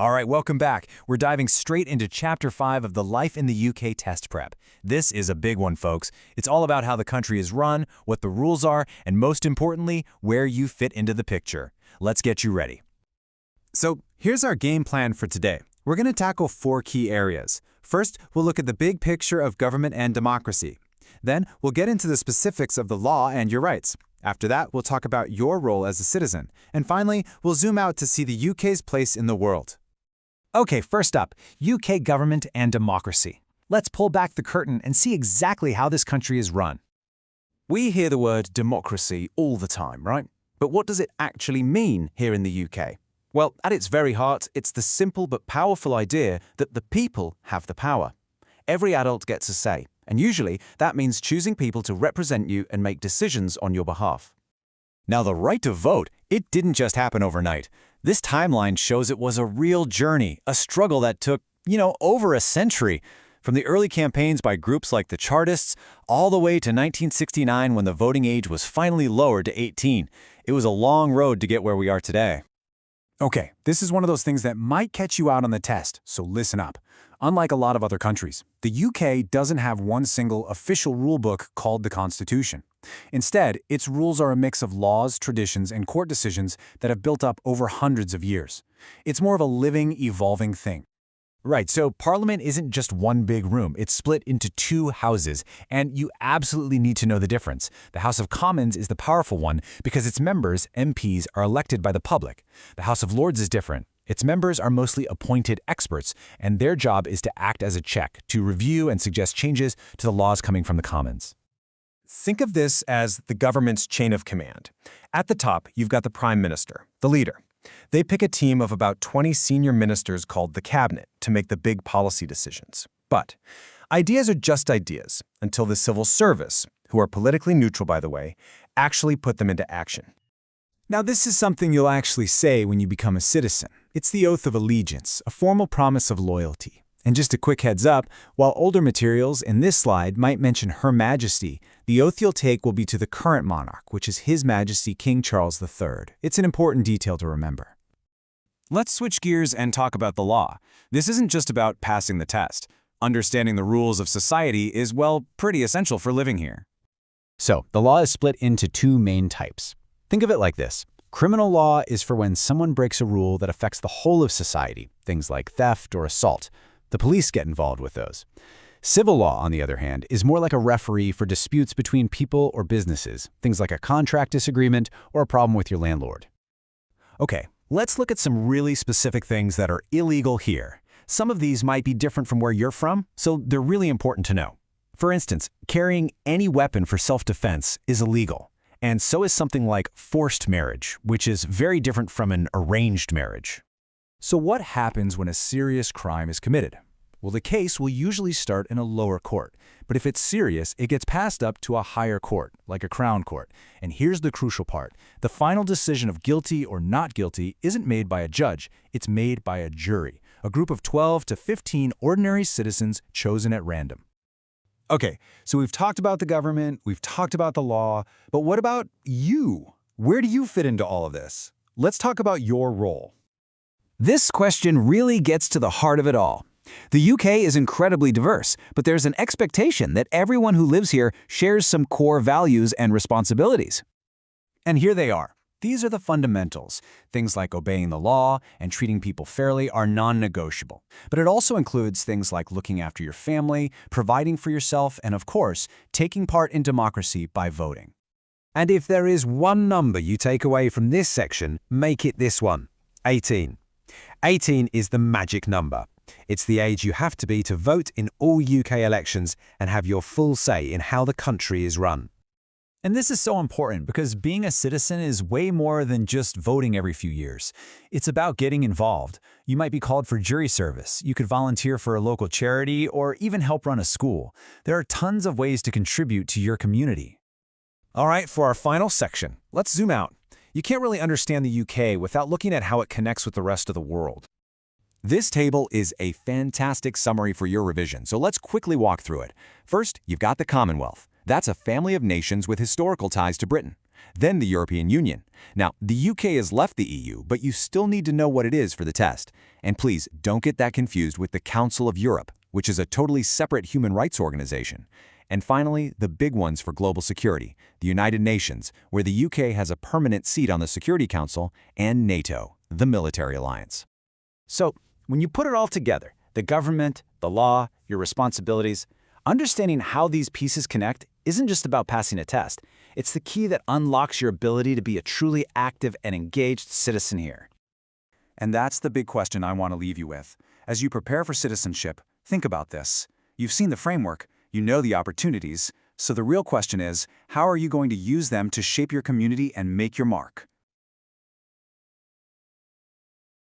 All right, welcome back. We're diving straight into Chapter 5 of the Life in the UK test prep. This is a big one, folks. It's all about how the country is run, what the rules are, and most importantly, where you fit into the picture. Let's get you ready. So here's our game plan for today. We're going to tackle 4 key areas. First, we'll look at the big picture of government and democracy. Then, we'll get into the specifics of the law and your rights. After that, we'll talk about your role as a citizen. And finally, we'll zoom out to see the UK's place in the world. Okay, first up, UK government and democracy. Let's pull back the curtain and see exactly how this country is run. We hear the word democracy all the time, right? But what does it actually mean here in the UK? Well, at its very heart, it's the simple but powerful idea that the people have the power. Every adult gets a say, and usually that means choosing people to represent you and make decisions on your behalf. Now, the right to vote, it didn't just happen overnight. This timeline shows it was a real journey, a struggle that took, over a century. From the early campaigns by groups like the Chartists, all the way to 1969 when the voting age was finally lowered to 18. It was a long road to get where we are today. Okay, this is one of those things that might catch you out on the test, so listen up. Unlike a lot of other countries, the UK doesn't have one single official rulebook called the Constitution. Instead, its rules are a mix of laws, traditions, and court decisions that have built up over hundreds of years. It's more of a living, evolving thing. Right, so Parliament isn't just one big room. It's split into 2 houses, and you absolutely need to know the difference. The House of Commons is the powerful one because its members, MPs, are elected by the public. The House of Lords is different. Its members are mostly appointed experts, and their job is to act as a check, to review and suggest changes to the laws coming from the Commons. Think of this as the government's chain of command. At the top, you've got the Prime Minister, the leader. They pick a team of about 20 senior ministers called the Cabinet to make the big policy decisions. But ideas are just ideas until the civil service, who are politically neutral by the way, actually put them into action. Now, this is something you'll actually say when you become a citizen. It's the oath of allegiance, a formal promise of loyalty. And just a quick heads up, while older materials in this slide might mention Her Majesty, the oath you'll take will be to the current monarch, which is His Majesty King Charles III. It's an important detail to remember. Let's switch gears and talk about the law. This isn't just about passing the test. Understanding the rules of society is, well, pretty essential for living here. So, the law is split into 2 main types. Think of it like this. Criminal law is for when someone breaks a rule that affects the whole of society, things like theft or assault. The police get involved with those. Civil law, on the other hand, is more like a referee for disputes between people or businesses, things like a contract disagreement or a problem with your landlord. Okay, let's look at some really specific things that are illegal here. Some of these might be different from where you're from, so they're really important to know. For instance, carrying any weapon for self-defense is illegal. And so is something like forced marriage, which is very different from an arranged marriage. So what happens when a serious crime is committed? Well, the case will usually start in a lower court, but if it's serious, it gets passed up to a higher court, like a crown court. And here's the crucial part. The final decision of guilty or not guilty isn't made by a judge, it's made by a jury, a group of 12 to 15 ordinary citizens chosen at random. Okay, so we've talked about the government, we've talked about the law, but what about you? Where do you fit into all of this? Let's talk about your role. This question really gets to the heart of it all. The UK is incredibly diverse, but there's an expectation that everyone who lives here shares some core values and responsibilities. And here they are. These are the fundamentals. Things like obeying the law and treating people fairly are non-negotiable. But it also includes things like looking after your family, providing for yourself, and of course, taking part in democracy by voting. And if there is one number you take away from this section, make it this one, 18. 18 is the magic number. It's the age you have to be to vote in all UK elections and have your full say in how the country is run. And this is so important because being a citizen is way more than just voting every few years. It's about getting involved. You might be called for jury service, you could volunteer for a local charity, or even help run a school. There are tons of ways to contribute to your community. All right, for our final section, let's zoom out. You can't really understand the UK without looking at how it connects with the rest of the world. This table is a fantastic summary for your revision, so let's quickly walk through it. First, you've got the Commonwealth. That's a family of nations with historical ties to Britain. Then the European Union. Now, the UK has left the EU, but you still need to know what it is for the test. And please, don't get that confused with the Council of Europe, which is a totally separate human rights organization. And finally, the big ones for global security, the United Nations, where the UK has a permanent seat on the Security Council, and NATO, the military alliance. So, when you put it all together, the government, the law, your responsibilities, understanding how these pieces connect isn't just about passing a test. It's the key that unlocks your ability to be a truly active and engaged citizen here. And that's the big question I want to leave you with. As you prepare for citizenship, think about this. You've seen the framework, you know the opportunities, so the real question is, how are you going to use them to shape your community and make your mark?